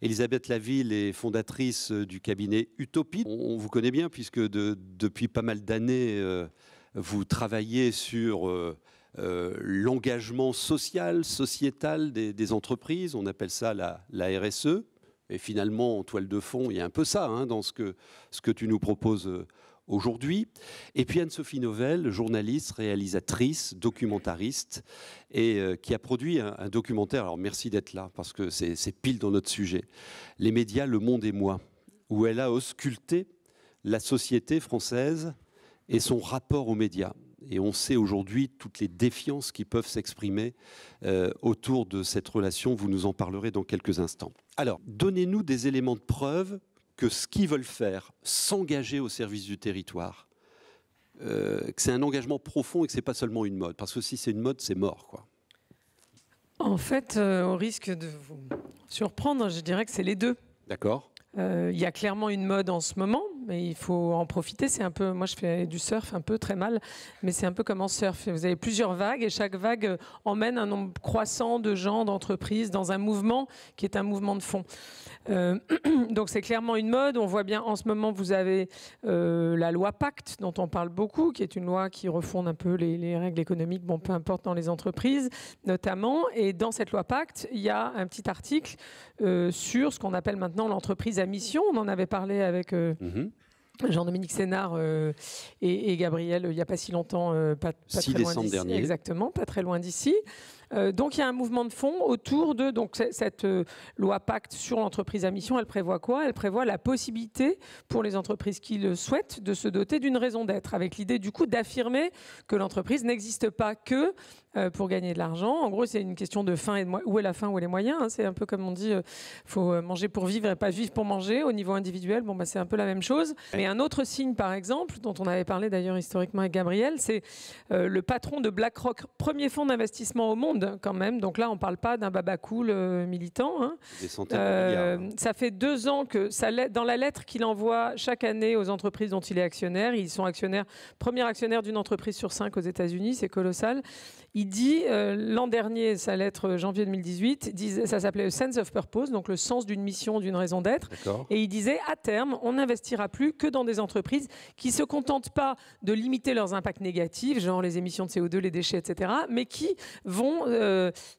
Elisabeth Laville est fondatrice du cabinet Utopie. On vous connaît bien puisque depuis pas mal d'années, vous travaillez sur l'engagement social, sociétal des entreprises. On appelle ça la RSE. Et finalement, en toile de fond, il y a un peu ça dans ce que tu nous proposes aujourd'hui. Et puis Anne-Sophie Novelle, journaliste, réalisatrice, documentariste, et qui a produit un documentaire. Alors merci d'être là, parce que c'est pile dans notre sujet. Les médias, le monde et moi, où elle a ausculté la société française et son rapport aux médias. Et on sait aujourd'hui toutes les défiances qui peuvent s'exprimer autour de cette relation. Vous nous en parlerez dans quelques instants. Alors, donnez-nous des éléments de preuve que ce qu'ils veulent faire, s'engager au service du territoire, que c'est un engagement profond et que ce n'est pas seulement une mode. Parce que si c'est une mode, c'est mort, quoi. En fait, au risque de vous surprendre, je dirais que c'est les deux. D'accord. Il y a clairement une mode en ce moment, mais il faut en profiter. C'est un peu, moi je fais du surf un peu très mal, mais c'est un peu comme en surf. Vous avez plusieurs vagues et chaque vague emmène un nombre croissant de gens, d'entreprises dans un mouvement qui est un mouvement de fond. Donc c'est clairement une mode. On voit bien en ce moment, vous avez la loi Pacte dont on parle beaucoup, qui est une loi qui refonde un peu les règles économiques, bon, peu importe dans les entreprises notamment. Et dans cette loi Pacte, il y a un petit article sur ce qu'on appelle maintenant l'entreprise à mission. On en avait parlé avec Jean-Dominique Sénard et Gabriel il n'y a pas si longtemps, pas 6 très loin décembre d'ici. dernier. Exactement, pas très loin d'ici. Donc il y a un mouvement de fond autour de cette loi Pacte sur l'entreprise à mission. Elle prévoit quoi? Elle prévoit la possibilité pour les entreprises qui le souhaitent de se doter d'une raison d'être, avec l'idée du coup d'affirmer que l'entreprise n'existe pas que pour gagner de l'argent. En gros, c'est une question de fin et de où est la fin, où est les moyens. C'est un peu comme on dit, faut manger pour vivre et pas vivre pour manger. Au niveau individuel, bon, c'est un peu la même chose. Mais un autre signe, par exemple, dont on avait parlé d'ailleurs historiquement avec Gabriel, c'est le patron de BlackRock, premier fonds d'investissement au monde quand même. Donc là, on ne parle pas d'un baba cool militant. Des centaines de milliards. Ça fait 2 ans que dans la lettre qu'il envoie chaque année aux entreprises dont il est actionnaire, ils sont actionnaires, premier actionnaire d'une entreprise sur 5 aux États-Unis, c'est colossal. Il dit, l'an dernier, sa lettre janvier 2018, ça s'appelait Sense of Purpose, donc le sens d'une mission, d'une raison d'être. Et il disait, à terme, on n'investira plus que dans des entreprises qui ne se contentent pas de limiter leurs impacts négatifs, genre les émissions de CO2, les déchets, etc., mais qui vont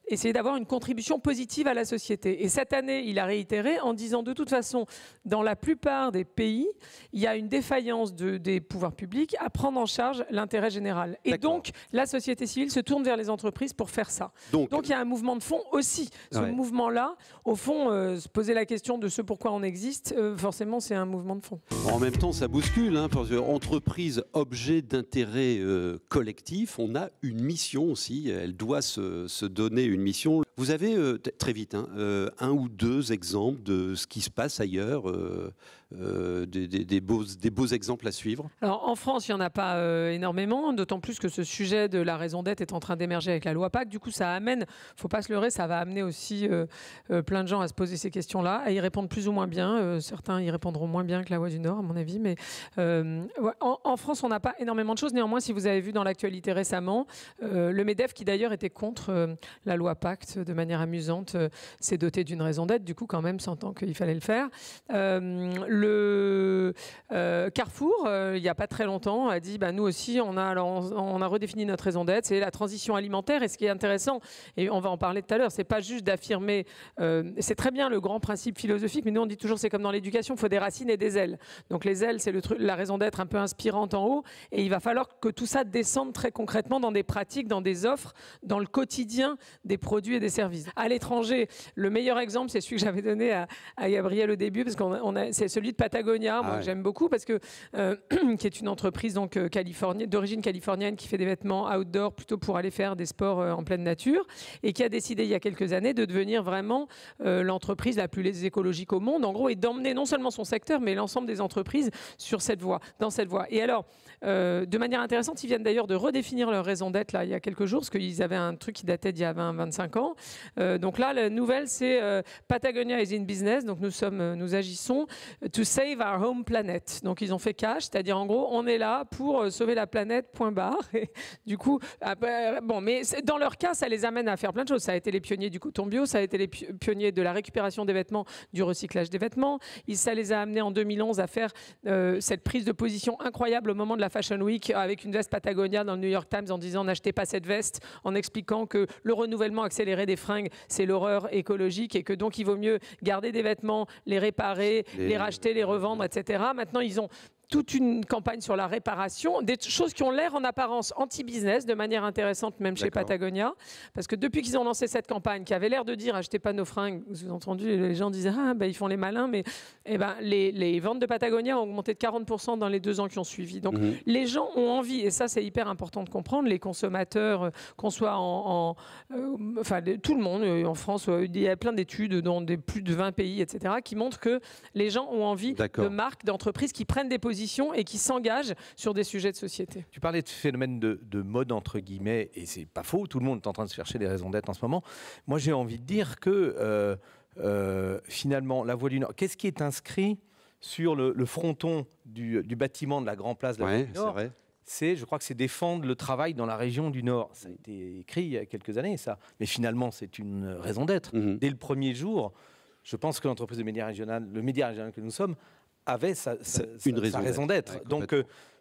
essayer d'avoir une contribution positive à la société. Et cette année, il a réitéré en disant, de toute façon, dans la plupart des pays, il y a une défaillance des pouvoirs publics à prendre en charge l'intérêt général. Et donc, la société civile se tourne vers les entreprises pour faire ça. Donc il y a un mouvement de fond aussi. Ce mouvement-là, au fond, se poser la question de ce pourquoi on existe, forcément, c'est un mouvement de fond. En même temps, ça bouscule, parce que entreprise, objet d'intérêt collectif, on a une mission aussi. Elle doit se donner une mission. Vous avez, très vite, un ou deux exemples de ce qui se passe ailleurs, des beaux exemples à suivre? Alors, en France, il n'y en a pas énormément, d'autant plus que ce sujet de la raison d'être est en train d'émerger avec la loi Pacte. Du coup, ça amène, il ne faut pas se leurrer, ça va amener aussi plein de gens à se poser ces questions-là, à y répondre plus ou moins bien. Certains y répondront moins bien que la Voix du Nord, à mon avis. Mais en France, on n'a pas énormément de choses. Néanmoins, si vous avez vu dans l'actualité récemment, le MEDEF, qui d'ailleurs était contre la loi Pacte de manière amusante, s'est doté d'une raison d'être, du coup, quand même, sentant qu'il fallait le faire. Carrefour, il n'y a pas très longtemps, a dit nous aussi, on a redéfini notre raison d'être, c'est la transition alimentaire. Et ce qui est intéressant, et on va en parler tout à l'heure, c'est pas juste d'affirmer, c'est très bien le grand principe philosophique, mais nous on dit toujours c'est comme dans l'éducation, il faut des racines et des ailes. Donc les ailes, c'est la raison d'être un peu inspirante en haut, et il va falloir que tout ça descende très concrètement dans des pratiques, dans des offres, dans le quotidien des produits et des services. À l'étranger, le meilleur exemple, c'est celui que j'avais donné à Gabriel au début, parce c'est celui de Patagonia, moi que j'aime beaucoup, parce que qui est une entreprise donc d'origine californienne qui fait des vêtements outdoor plutôt pour aller faire des sports en pleine nature, et qui a décidé il y a quelques années de devenir vraiment l'entreprise la plus écologique au monde, en gros, et d'emmener non seulement son secteur, mais l'ensemble des entreprises dans cette voie. Et alors, de manière intéressante, ils viennent d'ailleurs de redéfinir leur raison d'être là il y a quelques jours, parce qu'ils avaient un truc qui datait d'il y a 20-25 ans. Donc là, la nouvelle, c'est Patagonia is in business, donc nous agissons to save our home planet. Donc ils ont fait cash, c'est-à-dire en gros, on est là pour sauver la planète, point barre. Et du coup, bon, mais dans leur cas, ça les amène à faire plein de choses. Ça a été les pionniers du coton bio, ça a été les pionniers de la récupération des vêtements, du recyclage des vêtements. Ça les a amenés en 2011 à faire cette prise de position incroyable au moment de la Fashion Week avec une veste Patagonia dans le New York Times en disant n'achetez pas cette veste, en expliquant que le renouvellement accéléré des fringues, c'est l'horreur écologique et que donc il vaut mieux garder des vêtements, les réparer, les racheter, les revendre, etc. Maintenant, ils ont toute une campagne sur la réparation, des choses qui ont l'air en apparence anti-business, de manière intéressante même chez Patagonia, parce que depuis qu'ils ont lancé cette campagne, qui avait l'air de dire achetez pas nos fringues, vous avez entendu, les gens disaient ah ben ils font les malins, mais les ventes de Patagonia ont augmenté de 40% dans les 2 ans qui ont suivi. Donc les gens ont envie, et ça c'est hyper important de comprendre, les consommateurs, qu'on soit enfin tout le monde en France, il y a plein d'études dans plus de 20 pays, etc., qui montrent que les gens ont envie de marques, d'entreprises qui prennent des positions et qui s'engagent sur des sujets de société. Tu parlais de phénomène de mode, entre guillemets, et c'est pas faux, tout le monde est en train de chercher des raisons d'être en ce moment. Moi, j'ai envie de dire que finalement, la Voie du Nord, qu'est-ce qui est inscrit sur le fronton du bâtiment de la Grande Place de la Voie du Nord ? Je crois que c'est défendre le travail dans la région du Nord. Ça a été écrit il y a quelques années, ça. Mais finalement, c'est une raison d'être. Dès le premier jour, je pense que l'entreprise de médias régional, le média régional que nous sommes, avait sa raison d'être. Ouais, donc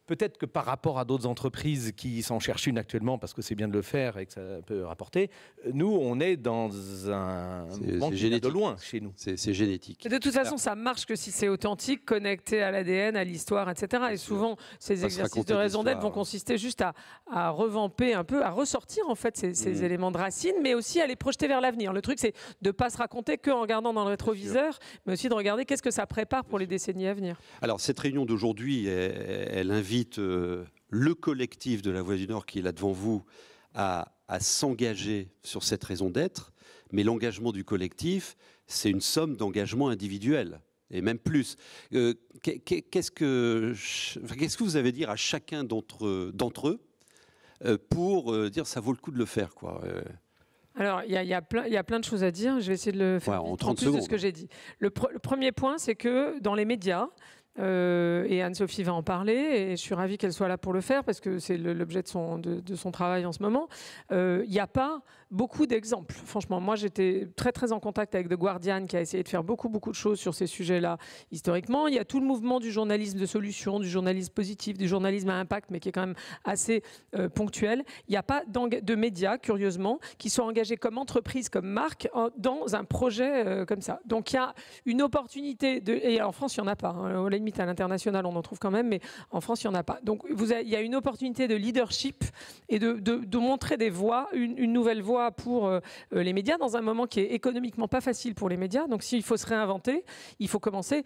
peut-être que par rapport à d'autres entreprises qui s'en cherchent une actuellement, parce que c'est bien de le faire et que ça peut rapporter, nous, on est dans un mouvement qui vient de loin chez nous. C'est génétique. Et de toute façon, ça marche que si c'est authentique, connecté à l'ADN, à l'histoire, etc. Et souvent, ces exercices de raison d'être vont consister juste à revamper un peu, à ressortir en fait ces éléments de racines, mais aussi à les projeter vers l'avenir. Le truc, c'est de ne pas se raconter qu'en regardant dans le rétroviseur, mais aussi de regarder qu'est-ce que ça prépare pour les décennies à venir. Alors, cette réunion d'aujourd'hui, elle invite le collectif de la Voie du Nord qui est là devant vous à s'engager sur cette raison d'être, mais l'engagement du collectif, c'est une somme d'engagement individuel, et même plus. Qu'est-ce que vous avez à dire à chacun d'entre eux pour dire ça vaut le coup de le faire, quoi. Alors, il y a plein de choses à dire. Je vais essayer de le faire en 30 plus secondes. De ce que j'ai dit. Le premier point, c'est que dans les médias, et Anne-Sophie va en parler, et je suis ravie qu'elle soit là pour le faire, parce que c'est l'objet de son travail en ce moment. Il n'y a pas beaucoup d'exemples. Franchement, moi, j'étais très, très en contact avec The Guardian, qui a essayé de faire beaucoup de choses sur ces sujets-là historiquement. Il y a tout le mouvement du journalisme de solution, du journalisme positif, du journalisme à impact, mais qui est quand même assez ponctuel. Il n'y a pas de médias, curieusement, qui soient engagés comme entreprise, comme marque, dans un projet comme ça. Donc, il y a une opportunité et en France, il n'y en a pas. Hein. À la limite, à l'international, on en trouve quand même, mais en France, il n'y en a pas. Donc, il y a une opportunité de leadership et de montrer des voies, une nouvelle voie pour les médias dans un moment qui est économiquement pas facile pour les médias. Donc s'il faut se réinventer, il faut commencer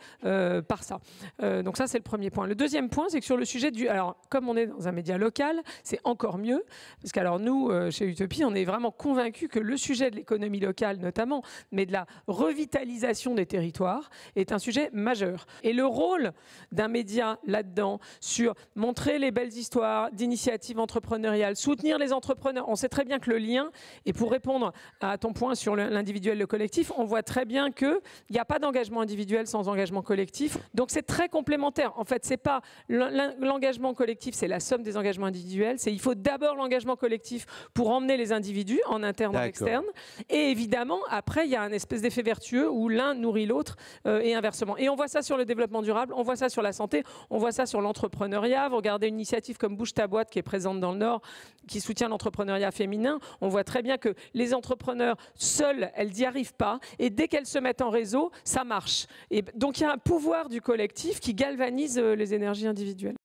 par ça. Donc ça, c'est le premier point. Le deuxième point, c'est que sur le sujet alors comme on est dans un média local, c'est encore mieux, parce qu'alors nous, chez Utopie, on est vraiment convaincus que le sujet de l'économie locale notamment, mais de la revitalisation des territoires, est un sujet majeur. Et le rôle d'un média là-dedans, sur montrer les belles histoires d'initiatives entrepreneuriales, soutenir les entrepreneurs, on sait très bien que le lien. Et pour répondre à ton point sur l'individuel, le collectif, on voit très bien qu'il n'y a pas d'engagement individuel sans engagement collectif. Donc c'est très complémentaire. En fait, c'est pas l'engagement collectif, c'est la somme des engagements individuels. Il faut d'abord l'engagement collectif pour emmener les individus en interne ou en externe. Et évidemment, après, il y a un espèce d'effet vertueux où l'un nourrit l'autre et inversement. Et on voit ça sur le développement durable, on voit ça sur la santé, on voit ça sur l'entrepreneuriat. Vous regardez une initiative comme Bouge ta boîte qui est présente dans le Nord, qui soutient l'entrepreneuriat féminin. On voit très bien que les entrepreneurs seuls, elles n'y arrivent pas, et dès qu'elles se mettent en réseau, ça marche. Et donc il y a un pouvoir du collectif qui galvanise les énergies individuelles.